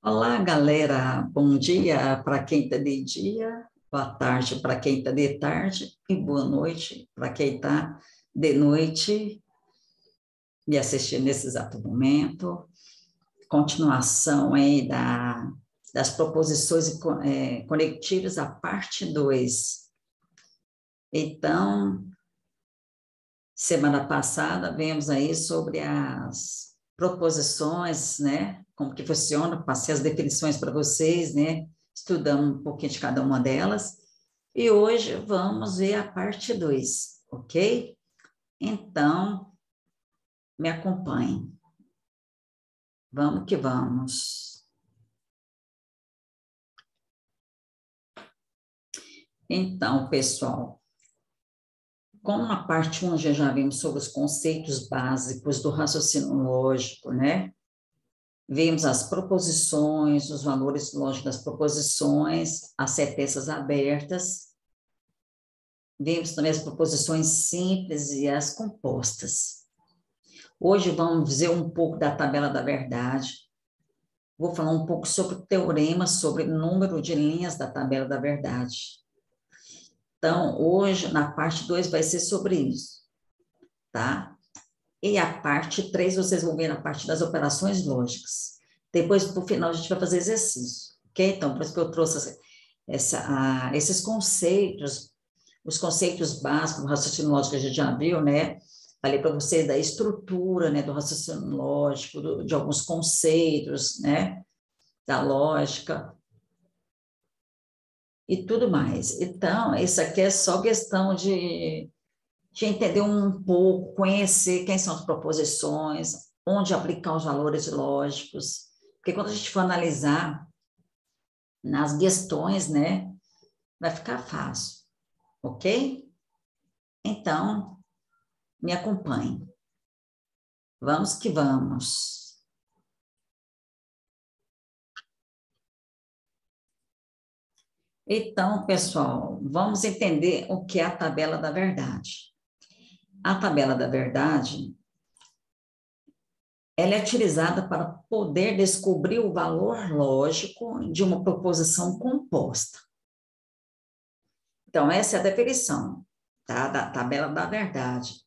Olá, galera. Bom dia para quem está de dia, boa tarde para quem está de tarde e boa noite para quem está de noite me assistindo nesse exato momento. Continuação aí das proposições conectivas, a parte 2. Então, semana passada, vimos aí sobre as proposições, né? Como que funciona, passei as definições para vocês, né? Estudamos um pouquinho de cada uma delas. E hoje vamos ver a parte 2, ok? Então, me acompanhem. Vamos que vamos. Então, pessoal, como na parte 1 já vimos sobre os conceitos básicos do raciocínio lógico, né? Vimos as proposições, os valores lógicos das proposições, as sentenças abertas. Vimos também as proposições simples e as compostas. Hoje vamos ver um pouco da tabela da verdade. Vou falar um pouco sobre o teorema, sobre o número de linhas da tabela da verdade. Então, hoje, na parte 2, vai ser sobre isso, tá? E a parte 3, vocês vão ver na parte das operações lógicas. Depois, no final, a gente vai fazer exercício, ok? Então, por isso que eu trouxe esses conceitos, os conceitos básicos do raciocínio lógico que a gente já viu, né? Falei para vocês da estrutura, né, do raciocínio lógico, de alguns conceitos, né, da lógica e tudo mais. Então, isso aqui é só questão de entender um pouco, conhecer quem são as proposições, onde aplicar os valores lógicos, porque quando a gente for analisar nas questões, né, vai ficar fácil, ok? Então, me acompanhe. Vamos que vamos. Então, pessoal, vamos entender o que é a tabela da verdade. A tabela da verdade, ela é utilizada para poder descobrir o valor lógico de uma proposição composta. Então, essa é a definição, tá? Da tabela da verdade.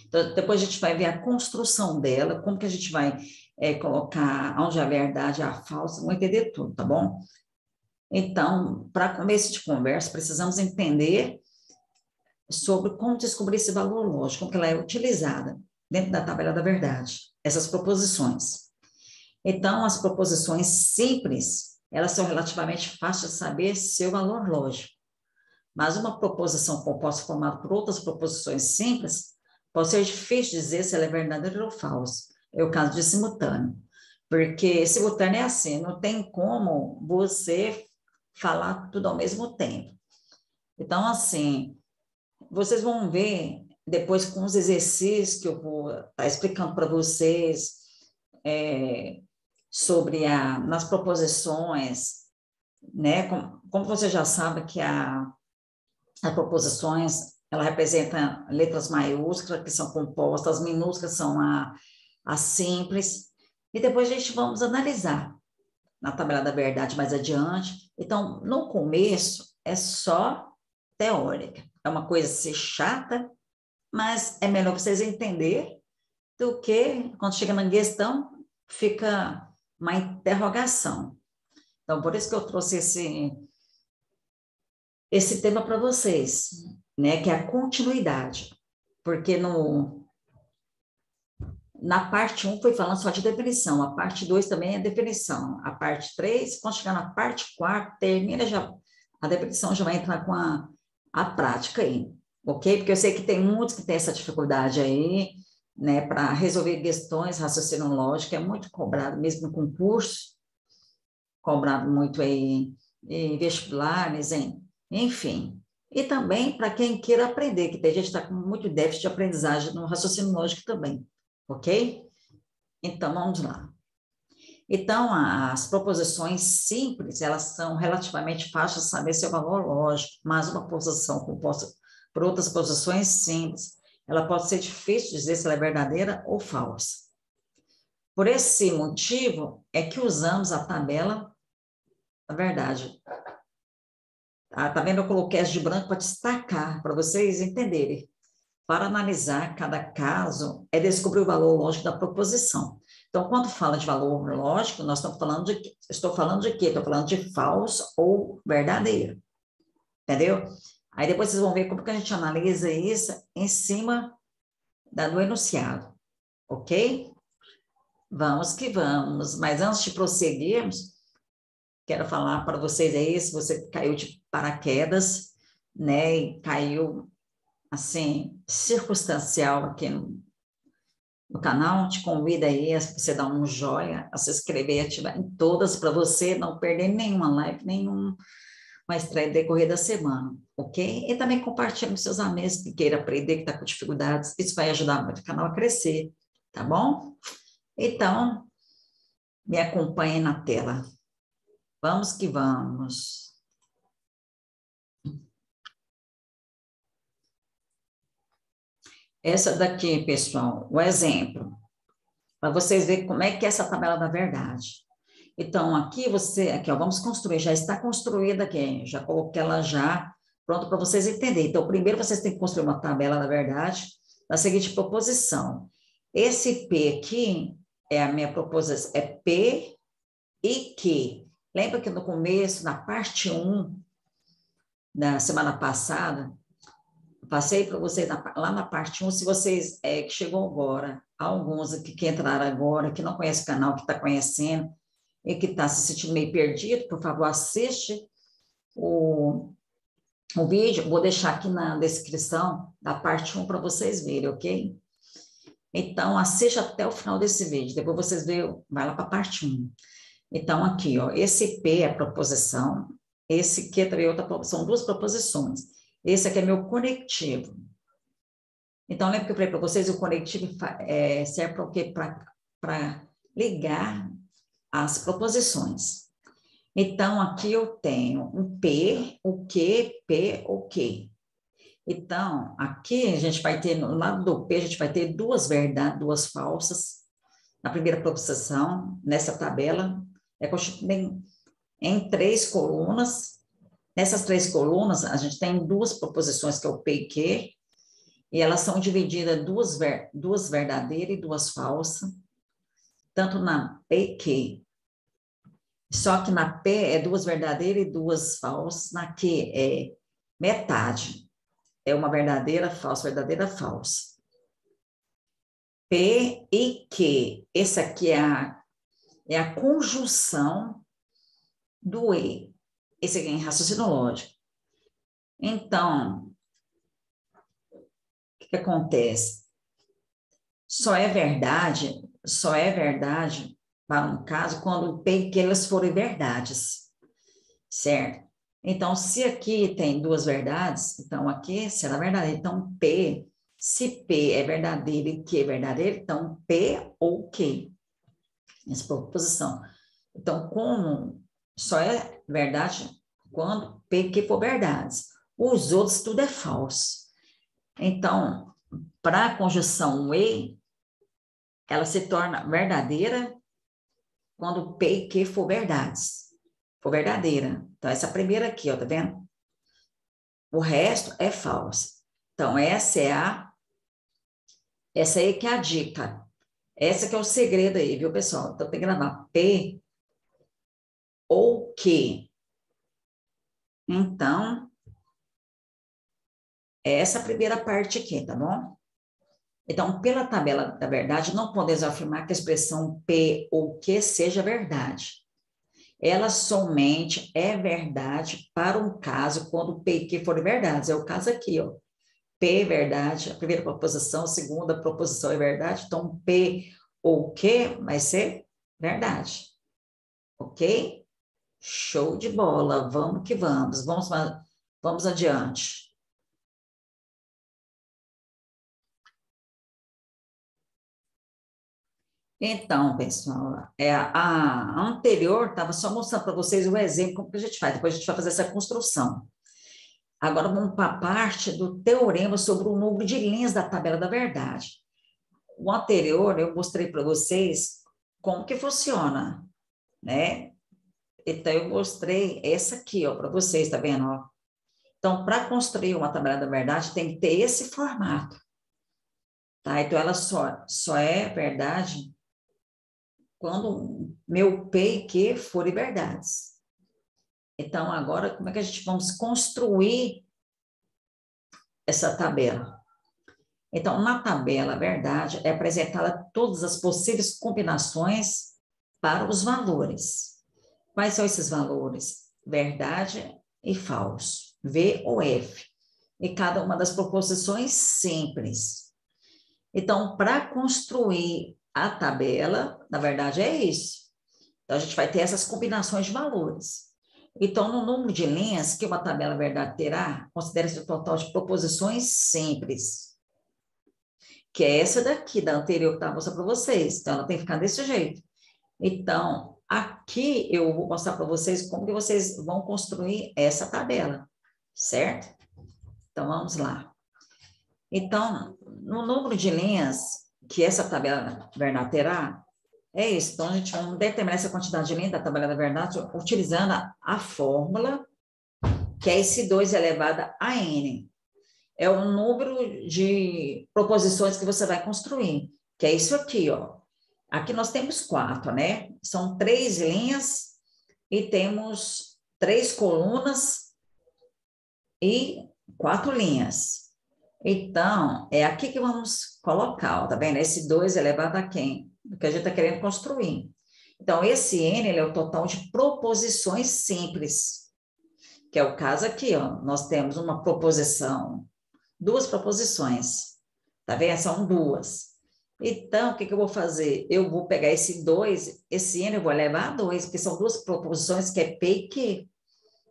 Então, depois a gente vai ver a construção dela, como que a gente vai colocar onde a verdade é a falsa, vamos entender tudo, tá bom? Então, para começo de conversa, precisamos entender sobre como descobrir esse valor lógico, como que ela é utilizada dentro da tabela da verdade, essas proposições. Então, as proposições simples, elas são relativamente fáceis de saber seu valor lógico. Mas uma proposição composta formada por outras proposições simples, pode ser difícil dizer se ela é verdadeira ou falsa. É o caso de simultâneo. Porque simultâneo é assim, não tem como você falar tudo ao mesmo tempo. Então, assim, vocês vão ver depois com os exercícios que eu vou estar explicando para vocês sobre nas proposições, né? Como você já sabe que as proposições, ela representa letras maiúsculas, que são compostas, as minúsculas são as simples, e depois a gente vamos analisar na tabela da verdade mais adiante. Então, no começo, é só teórica. É uma coisa assim, chata, mas é melhor vocês entenderem do que, quando chega na questão, fica uma interrogação. Então, por isso que eu trouxe esse tema para vocês, né, que é a continuidade, porque na parte 1 foi falando só de definição, a parte 2 também é definição, a parte 3, quando chegar na parte 4, termina já, a definição já vai entrar com a prática aí, ok? Porque eu sei que tem muitos que têm essa dificuldade aí, né, para resolver questões, raciocínio lógico, é muito cobrado, mesmo no concurso, cobrado muito aí em vestibulares, enfim. E também para quem queira aprender, que tem gente que está com muito déficit de aprendizagem no raciocínio lógico também, ok? Então, vamos lá. Então, as proposições simples, elas são relativamente fáceis de saber seu valor lógico, mas uma proposição composta por outras posições simples, ela pode ser difícil de dizer se ela é verdadeira ou falsa. Por esse motivo, é que usamos a tabela da verdade. Tá vendo? Eu coloquei as de branco para destacar, para vocês entenderem. Para analisar cada caso, é descobrir o valor lógico da proposição. Então, quando fala de valor lógico, nós estamos falando de quê? Estou falando de quê? Estou falando de falso ou verdadeiro. Entendeu? Aí depois vocês vão ver como que a gente analisa isso em cima do enunciado. Ok? Vamos que vamos. Mas antes de prosseguirmos, quero falar para vocês aí, se você caiu de paraquedas, né, e caiu, assim, circunstancial aqui no canal, te convido aí a você dar um joinha, a se inscrever e ativar em todas para você não perder nenhuma live, nenhuma estreia decorrer da semana, ok? E também compartilhe com seus amigos que queiram aprender, que está com dificuldades, isso vai ajudar muito o canal a crescer, tá bom? Então, me acompanhe na tela. Vamos que vamos. Essa daqui, pessoal, o exemplo, para vocês verem como é que é essa tabela da verdade. Então, aqui, ó, vamos construir, já está construída aqui, já coloquei ela já pronto para vocês entenderem. Então, primeiro vocês têm que construir uma tabela da verdade da seguinte proposição. Esse P aqui é a minha proposição, é P e Q. Lembra que no começo, na parte 1, da semana passada, passei para vocês lá na parte 1, se vocês que chegou agora, alguns aqui que entraram agora, que não conhecem o canal, que está conhecendo, e que está se sentindo meio perdido, por favor, assiste o vídeo, vou deixar aqui na descrição da parte 1 para vocês verem, ok? Então, assista até o final desse vídeo, depois vocês veem, vai lá para a parte 1. Então, aqui, ó, esse P é a proposição, esse Q também é outra proposição, são duas proposições. Esse aqui é meu conectivo. Então, lembra que eu falei para vocês, o conectivo serve para o quê? Para ligar as proposições. Então, aqui eu tenho um P, o Q, P, o Q. Então, aqui a gente vai ter, no lado do P, a gente vai ter duas verdades, duas falsas. Na primeira proposição, nessa tabela, é constituída em 3 colunas. Nessas 3 colunas, a gente tem duas proposições, que é o P e Q, e elas são divididas em duas verdadeiras e duas falsas, tanto na P e Q. Só que na P é duas verdadeiras e duas falsas, na Q é metade. É uma verdadeira, falsa. P e Q. Esse aqui é a conjunção do E. Esse aqui é em raciocínio lógico. Então, o que acontece? Só é verdade para um caso quando o P e Q elas forem verdades, certo? Então, se aqui tem duas verdades, então aqui será verdadeiro. Então, P, se P é verdadeiro e Q é verdadeiro, então P ou Q. Essa proposição. Então, como só é verdade quando P e Q for verdades. Os outros tudo é falso. Então, para a conjunção E, ela se torna verdadeira quando P e Q for verdades. For verdadeira. Então, essa primeira aqui, ó, tá vendo? O resto é falso. Então, essa aí que é a dica. Essa que é o segredo aí, viu, pessoal? Então, tem que gravar P ou Q. Então, essa primeira parte aqui, tá bom? Então, pela tabela da verdade, não podemos afirmar que a expressão P ou Q seja verdade. Ela somente é verdade para um caso quando P e Q forem verdades. É o caso aqui, ó. P é verdade, a primeira proposição, a segunda proposição é verdade, então P ou Q vai ser verdade. Ok? Show de bola, vamos que vamos. Vamos adiante. Então, pessoal, a anterior estava só mostrando para vocês o exemplo, como que a gente faz, depois a gente vai fazer essa construção. Agora vamos para a parte do teorema sobre o número de linhas da tabela da verdade. O anterior eu mostrei para vocês como que funciona, né? Então, eu mostrei essa aqui, ó, para vocês, tá vendo, ó? Então, para construir uma tabela da verdade, tem que ter esse formato, tá? Então, ela só é verdade quando meu P e Q forem verdades. Então, agora, como é que a gente vamos construir essa tabela? Então, na tabela, a verdade é apresentada todas as possíveis combinações para os valores. Quais são esses valores? Verdade e falso, V ou F. E cada uma das proposições simples. Então, para construir a tabela, na verdade é isso. Então, a gente vai ter essas combinações de valores. Então, no número de linhas que uma tabela verdade terá, considera-se o total de proposições simples, que é essa daqui, da anterior que eu estava mostrando para vocês. Então, ela tem que ficar desse jeito. Então, aqui eu vou mostrar para vocês como que vocês vão construir essa tabela, certo? Então, vamos lá. Então, no número de linhas que essa tabela verdade terá, é isso. Então, a gente vai determinar essa quantidade de linhas da tabela da verdade utilizando a fórmula, que é esse 2 elevado a n. É o número de proposições que você vai construir, que é isso aqui, ó. Aqui nós temos 4, né? São 3 linhas e temos 3 colunas e 4 linhas. Então, é aqui que vamos colocar, ó, tá vendo? Esse 2 elevado a quem? O que a gente está querendo construir. Então, esse N ele é o total de proposições simples, que é o caso aqui, ó. Nós temos uma proposição, 2 proposições, tá vendo? São 2. Então, o que eu vou fazer? Eu vou pegar esse 2, esse N eu vou elevar a 2, porque são 2 proposições que é P e Q.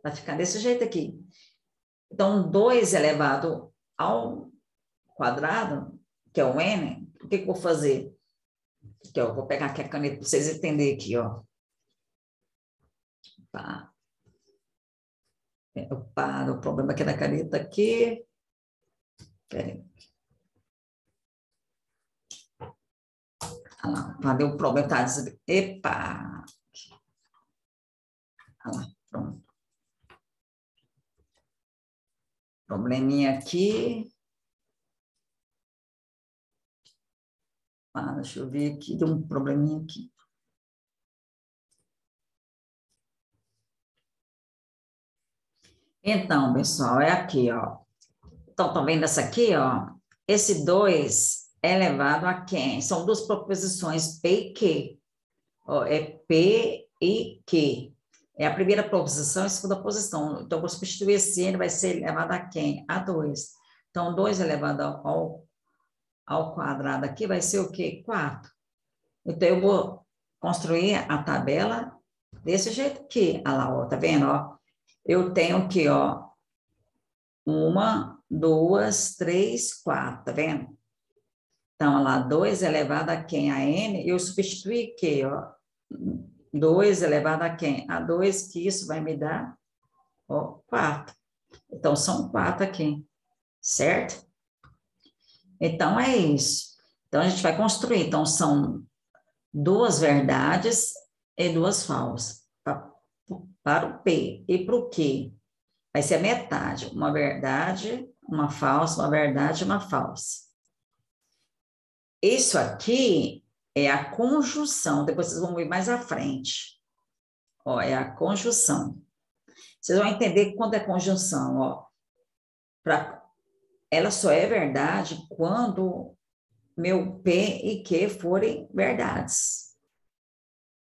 Vai ficar desse jeito aqui. Então, 2 elevado ao quadrado, que é o N, o que eu vou fazer? Aqui, ó, vou pegar aqui a caneta para vocês entenderem aqui, ó. Tá. Eu paro o problema aqui da caneta aqui. Peraí. Olha lá, parei o problema, tá dizendo. Epa! Olha lá, pronto. Probleminha aqui. Ah, deixa eu ver aqui, deu um probleminha aqui. Então, pessoal, é aqui, ó. Então, estão vendo essa aqui, ó? Esse 2 é elevado a quem? São 2 proposições, P e Q. Ó, é P e Q. É a primeira proposição e a segunda posição. Então, vou substituir esse N, vai ser elevado a quem? A 2. Então, 2 elevado ao quadrado aqui vai ser o quê? 4. Então, eu vou construir a tabela desse jeito aqui. Olha lá, ó, tá vendo? Ó? Eu tenho aqui, ó, 1, 2, 3, 4, tá vendo? Então, olha lá, 2 elevado a quem? A n, eu substituí aqui, ó, 2 elevado a quem? A 2, que isso vai me dar, ó, 4. Então, são 4 aqui, certo? Então, é isso. Então, a gente vai construir. Então, são 2 verdades e 2 falsas. Para o P e para o Q, vai ser a metade. Uma verdade, uma falsa, uma verdade, uma falsa. Isso aqui é a conjunção. Depois vocês vão ver mais à frente. Ó, é a conjunção. Vocês vão entender quando é conjunção, ó. Ela só é verdade quando meu P e Q forem verdades.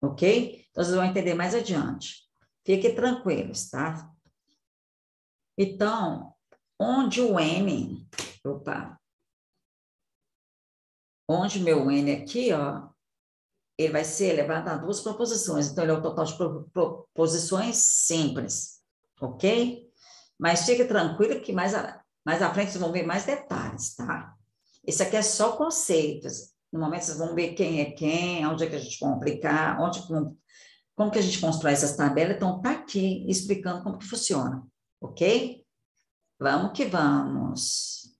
Ok? Então, vocês vão entender mais adiante. Fiquem tranquilos, tá? Então, onde o N, opa, onde meu N aqui, ó, ele vai ser elevado a 2 proposições. Então, ele é o total de proposições simples, ok? Mas fique tranquilo que mais à frente vocês vão ver mais detalhes, tá? Esse aqui é só conceitos. No momento vocês vão ver quem é quem, onde é que a gente vai aplicar, como que a gente constrói essas tabelas. Então, tá aqui explicando como que funciona, ok? Vamos que vamos.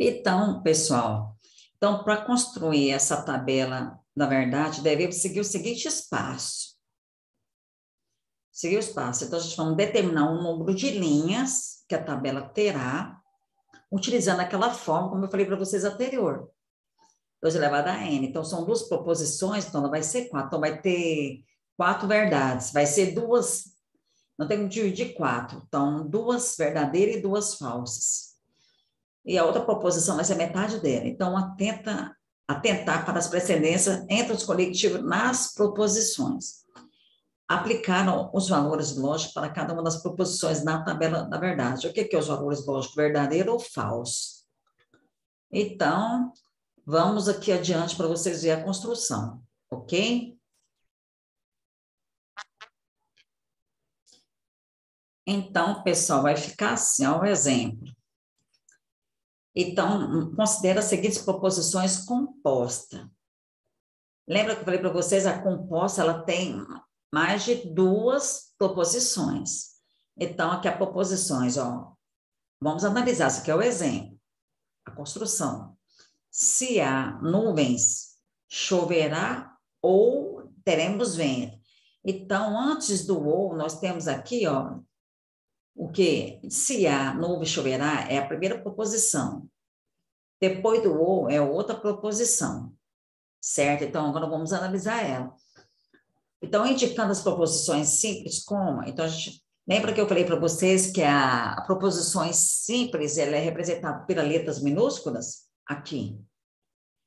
Então, pessoal, então, para construir essa tabela, na verdade, devemos seguir o seguinte espaço. Seguir o espaço. Então, a gente vai determinar um número de linhas que a tabela terá, utilizando aquela forma, como eu falei para vocês anterior. 2 elevado a n. Então, são duas proposições, então ela vai ser 4. Então, vai ter 4 verdades. Vai ser duas, não tem que dividir 4. Então, 2 verdadeiras e 2 falsas. E a outra proposição vai ser metade dela. Então, atentar para as precedências entre os conectivos nas proposições. Aplicaram os valores lógicos para cada uma das proposições na tabela da verdade. O que é os valores lógicos? Verdadeiro ou falso? Então, vamos aqui adiante para vocês verem a construção, ok? Então, pessoal, vai ficar assim, ó, o exemplo. Então, considera as seguintes proposições compostas. Lembra que eu falei para vocês, a composta, ela tem mais de 2 proposições. Então, aqui as proposições, ó. Vamos analisar, isso aqui é o exemplo. A construção. Se há nuvens, choverá ou teremos vento. Então, antes do ou, nós temos aqui, ó, o que? Se há nuvem, choverá, é a primeira proposição. Depois do ou, é outra proposição. Certo? Então, agora vamos analisar ela. Então, indicando as proposições simples como? Então, a gente lembra que eu falei para vocês que a proposições simples, ela é representada pelas letras minúsculas? Aqui.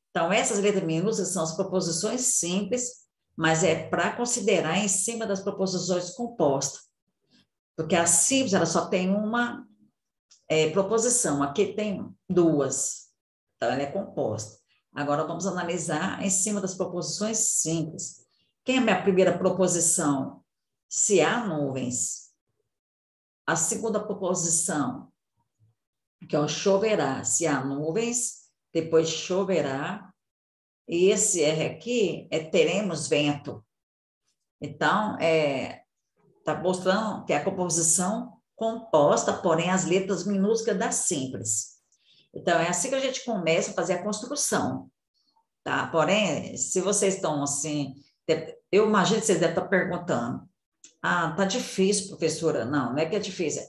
Então, essas letras minúsculas são as proposições simples, mas é para considerar em cima das proposições compostas. Porque a simples, ela só tem uma proposição, aqui tem 2. Então, ela é composta. Agora, vamos analisar em cima das proposições simples. Quem é a minha primeira proposição? Se há nuvens. A segunda proposição, que é o choverá. Se há nuvens, depois choverá. E esse R aqui é teremos vento. Então, está mostrando que é a composição composta, porém as letras minúsculas das simples. Então, é assim que a gente começa a fazer a construção, tá? Porém, se vocês estão assim, eu imagino que vocês devem estar perguntando, tá difícil, professora. Não, não é que é difícil.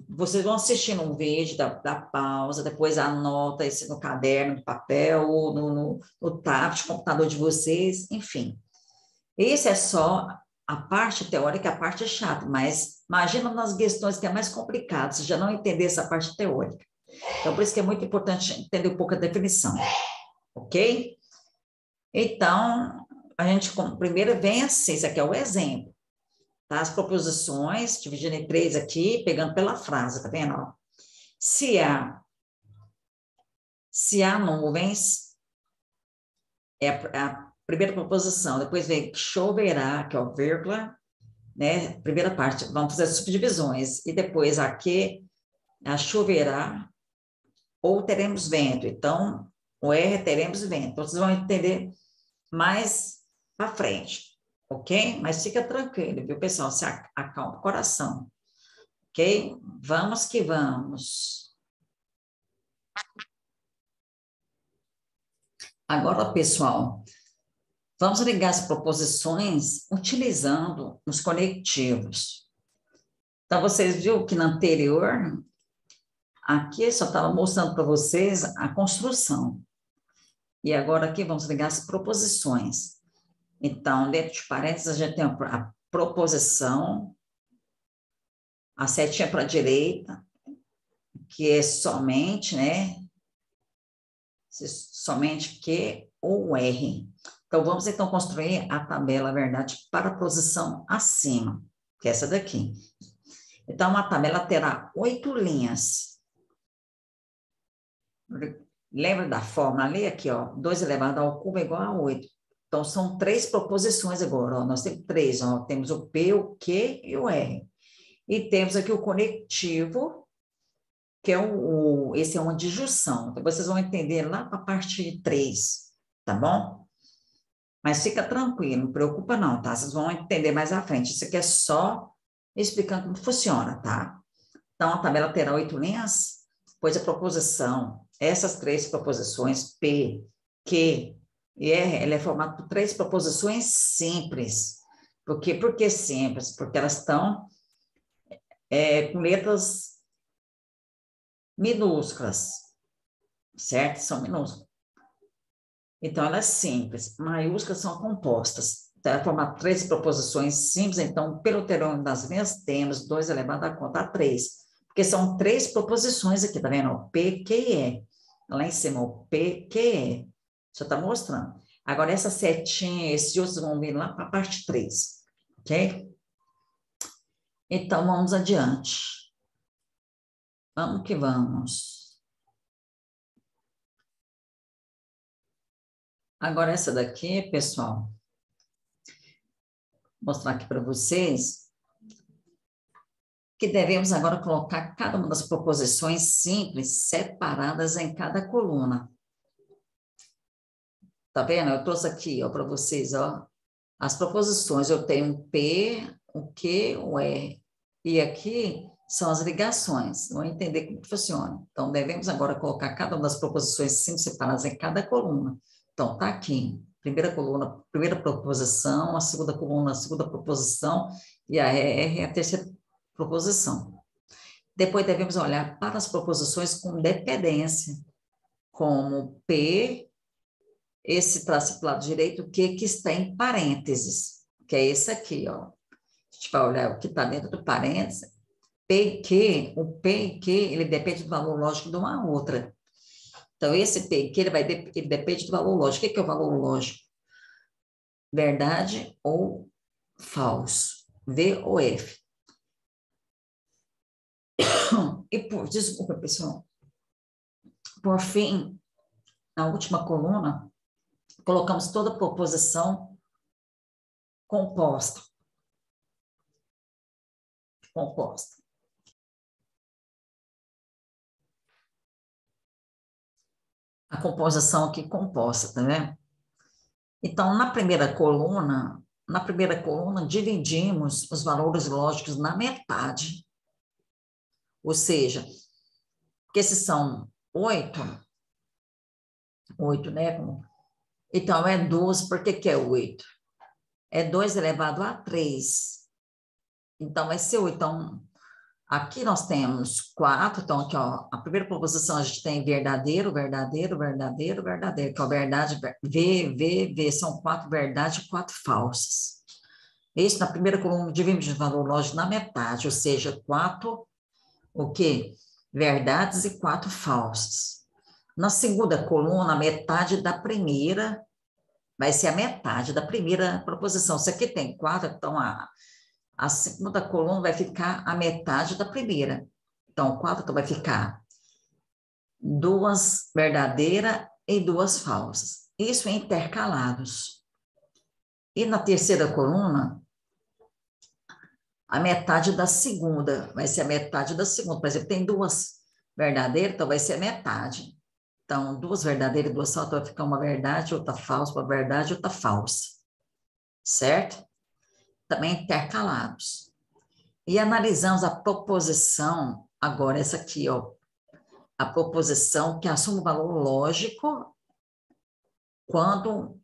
Vocês vão assistindo um vídeo, da pausa, depois anota isso no caderno de papel, ou no tablet, computador de vocês, enfim. Isso é só a parte teórica, a parte chata, mas imagina nas questões que é mais complicado, você já não entender essa parte teórica. Então, por isso que é muito importante entender um pouco a definição, ok? Então, a gente, primeiro vem assim, isso aqui é o exemplo, tá? As proposições, dividindo em 3 aqui, pegando pela frase, tá vendo? Ó? Se há nuvens, é a primeira proposição, depois vem choverá, que é o vírgula, né? Primeira parte, vamos fazer as subdivisões, e depois aqui, a choverá, ou teremos vento. Então, o R é teremos vento. Então, vocês vão entender mais para frente, ok? Mas fica tranquilo, viu, pessoal? Se acalma o coração, ok? Vamos que vamos. Agora, pessoal, vamos ligar as proposições utilizando os conectivos. Então, vocês viram que na anterior, aqui eu só estava mostrando para vocês a construção. E agora aqui vamos ligar as proposições. Então, dentro de parênteses, a gente tem a proposição, a setinha para a direita, que é somente, né? Somente Q ou R. Então, vamos então construir a tabela, verdade, para a posição acima, que é essa daqui. Então, a tabela terá 8 linhas. Lembra da fórmula ali? Aqui, ó, 2 elevado ao cubo é igual a 8. Então, são 3 proposições agora, ó. Nós temos 3, ó. Temos o P, o Q e o R. E temos aqui o conectivo, que é esse é uma disjunção. Então, vocês vão entender lá para a parte 3, tá bom? Mas fica tranquilo, não preocupa não, tá? Vocês vão entender mais à frente. Isso aqui é só explicando como funciona, tá? Então, a tabela terá 8 linhas. pois a proposição, essas três proposições, P, Q e R, ela é formada por três proposições simples. Por que simples? Porque elas estão com letras minúsculas, certo? São minúsculas. Então, elas simples. Maiúsculas são compostas. Então, é formar três proposições simples. Então, pelo teorema das linhas, temos 2 elevado à conta 3. Porque são três proposições aqui, tá vendo? O P, Q e E. Lá em cima, o P, Q e E. Só está mostrando. Agora, essa setinha, esses outros vão vir lá para a parte 3. Ok? Então, vamos adiante. Vamos que vamos. Agora, essa daqui, pessoal, vou mostrar aqui para vocês, que devemos agora colocar cada uma das proposições simples separadas em cada coluna. Tá vendo? Eu trouxe aqui, ó, para vocês, ó, as proposições. Eu tenho um P, o Q, o R. E aqui são as ligações. Vão entender como que funciona. Então, devemos agora colocar cada uma das proposições simples separadas em cada coluna. Então, tá aqui. Primeira coluna, primeira proposição, a segunda coluna, a segunda proposição, e a R é a terceira proposição. Depois devemos olhar para as proposições com dependência, como P, esse traço para o lado direito, o que está em parênteses, que é esse aqui, ó. A gente vai olhar o que está dentro do parênteses. P e Q, o P e Q, ele depende do valor lógico de uma outra. Então, esse P e Q, ele depende do valor lógico. O que é o valor lógico? Verdade ou falso? V ou F? Desculpa, pessoal. Por fim, na última coluna, colocamos toda a proposição composta. A composição aqui composta, tá vendo? Então, na primeira coluna, dividimos os valores lógicos na metade. Ou seja, porque se são 8, né? Então, é 12, por que é 8? É 2 elevado a 3. Então, vai ser 8. Então, aqui nós temos 4. Então, aqui, ó, a primeira proposição a gente tem verdadeiro, verdadeiro, verdadeiro, verdadeiro, que é a verdade, V. São 4 verdades e 4 falsas. Isso, na primeira coluna, dividimos o valor lógico na metade, ou seja, 4, o quê? Verdades e 4 falsas. Na segunda coluna, a metade da primeira vai ser a metade da primeira proposição. Se aqui tem 4, então a segunda coluna vai ficar a metade da primeira. Então, 4 então vai ficar 2 verdadeiras e 2 falsas. Isso intercalados. E na terceira coluna, a metade da segunda, vai ser a metade da segunda. Por exemplo, tem 2 verdadeiras, então vai ser a metade. Então, 2 verdadeiras e 2 falsas, vai ficar uma verdade, outra falsa, uma verdade, outra falsa. Certo? Também intercalados. E analisamos a proposição, agora essa aqui, ó, a proposição que assume o valor lógico quando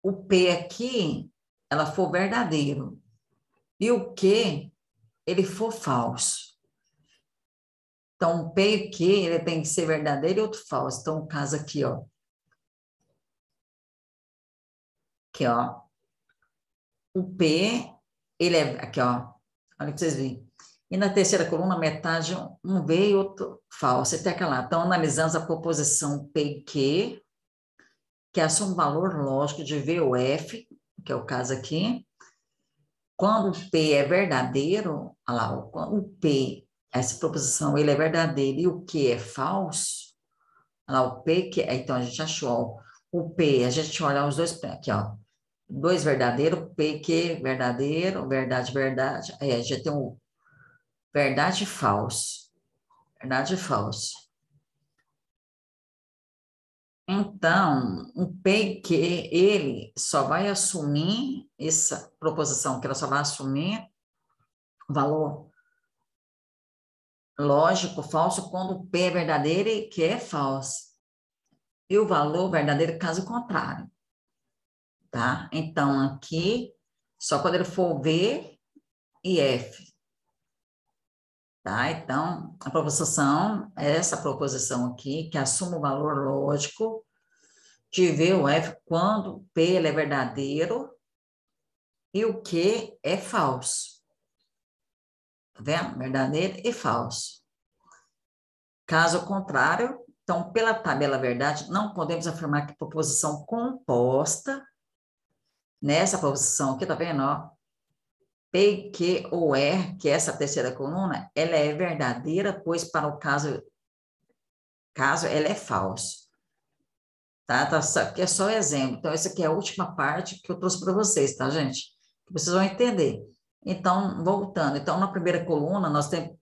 o P aqui, ela for verdadeiro, e o Q, ele for falso. Então, o P e o Q, ele tem que ser verdadeiro e outro falso. Então, o caso aqui, ó. Aqui, ó. O P, ele é, aqui, ó. Olha para vocês verem. E na terceira coluna, metade, um V e outro falso. Até aquela. Então, analisamos a proposição P e Q, que assume o valor lógico de V ou F, que é o caso aqui. Quando o P é verdadeiro, olha lá, o P, essa proposição, ele é verdadeiro e o Q é falso, olha lá, o P, que, então a gente achou, ó, o P, a gente olha os dois, aqui, ó, 2 verdadeiro, P, Q, verdadeiro, verdade, verdade, aí a gente tem um verdade e falso, verdade e falso. Então, o PQ, ele só vai assumir essa proposição, que ela só vai assumir o valor lógico, falso, quando o P é verdadeiro e Q é falso. E o valor verdadeiro, caso contrário. Tá? Então, aqui, só quando ele for V e F. Tá? Então, a proposição é essa proposição aqui, que assume o valor lógico de V ou F quando P ele é verdadeiro e o Q é falso. Tá vendo? Verdadeiro e falso. Caso contrário, então, pela tabela verdade, não podemos afirmar que a proposição composta, nessa proposição aqui, tá vendo? Ó, P, Q ou R, que é essa terceira coluna, ela é verdadeira, pois para o caso ela é falso. Tá? Aqui é só exemplo. Então, essa aqui é a última parte que eu trouxe para vocês, tá, gente? Que vocês vão entender. Então, voltando. Então, na primeira coluna, nós temos que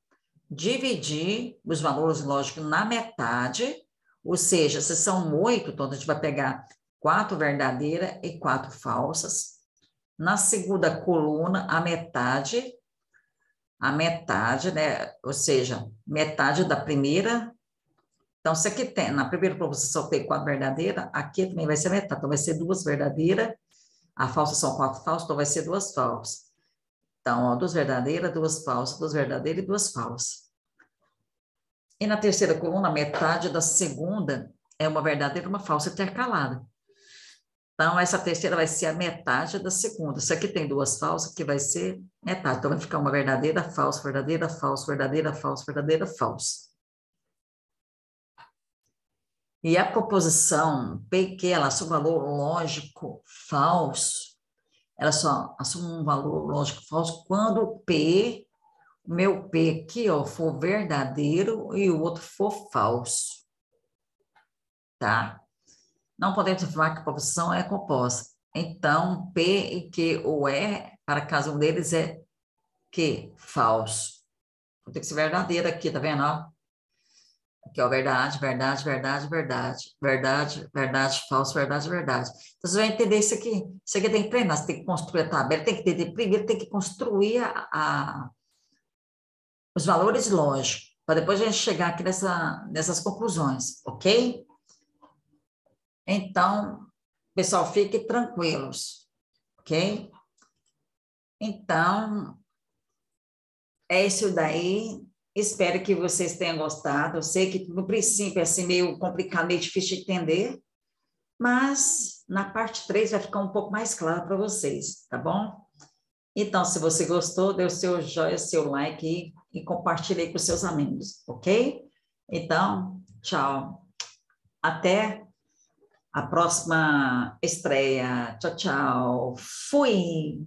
dividir os valores lógicos na metade, ou seja, se são 8, então a gente vai pegar 4 verdadeiras e 4 falsas. Na segunda coluna, a metade, né? Ou seja, metade da primeira. Então, se aqui tem, na primeira proposição tem 4 verdadeiras, aqui também vai ser metade. Então, vai ser 2 verdadeiras, a falsa são 4 falsas, então vai ser 2 falsas. Então, ó, 2 verdadeiras, 2 falsas, 2 verdadeiras e 2 falsas. E na terceira coluna, metade da segunda é uma verdadeira e uma falsa intercalada. Então, essa terceira vai ser a metade da segunda. Se aqui tem 2 falsas, aqui vai ser metade. Então, vai ficar uma verdadeira, falsa, verdadeira, falsa, verdadeira, falsa, verdadeira, falsa. E a proposição P, que ela assume um valor lógico falso, ela só assume um valor lógico falso quando o P, o meu P aqui, ó, for verdadeiro e o outro for falso. Tá? Não podemos afirmar que a proposição é composta. Então, P e Q ou E, para cada um deles, é Q, falso. Tem que ser verdadeiro aqui, tá vendo? Ó? Aqui, ó, verdade, verdade, verdade, verdade, verdade, verdade, falso, verdade, verdade. Então, você vai entender isso aqui. Isso aqui tem que treinar, você tem que construir a tabela, tem que entender primeiro, tem que construir os valores lógicos, para depois a gente chegar aqui nessas conclusões, ok? Então, pessoal, fiquem tranquilos, ok? Então, é isso daí. Espero que vocês tenham gostado. Eu sei que no princípio é assim meio complicado, meio difícil de entender, mas na parte 3 vai ficar um pouco mais claro para vocês, tá bom? Então, se você gostou, dê o seu joinha, seu like e compartilhe aí com seus amigos, ok? Então, tchau. Até a próxima estreia. Tchau, tchau. Fui!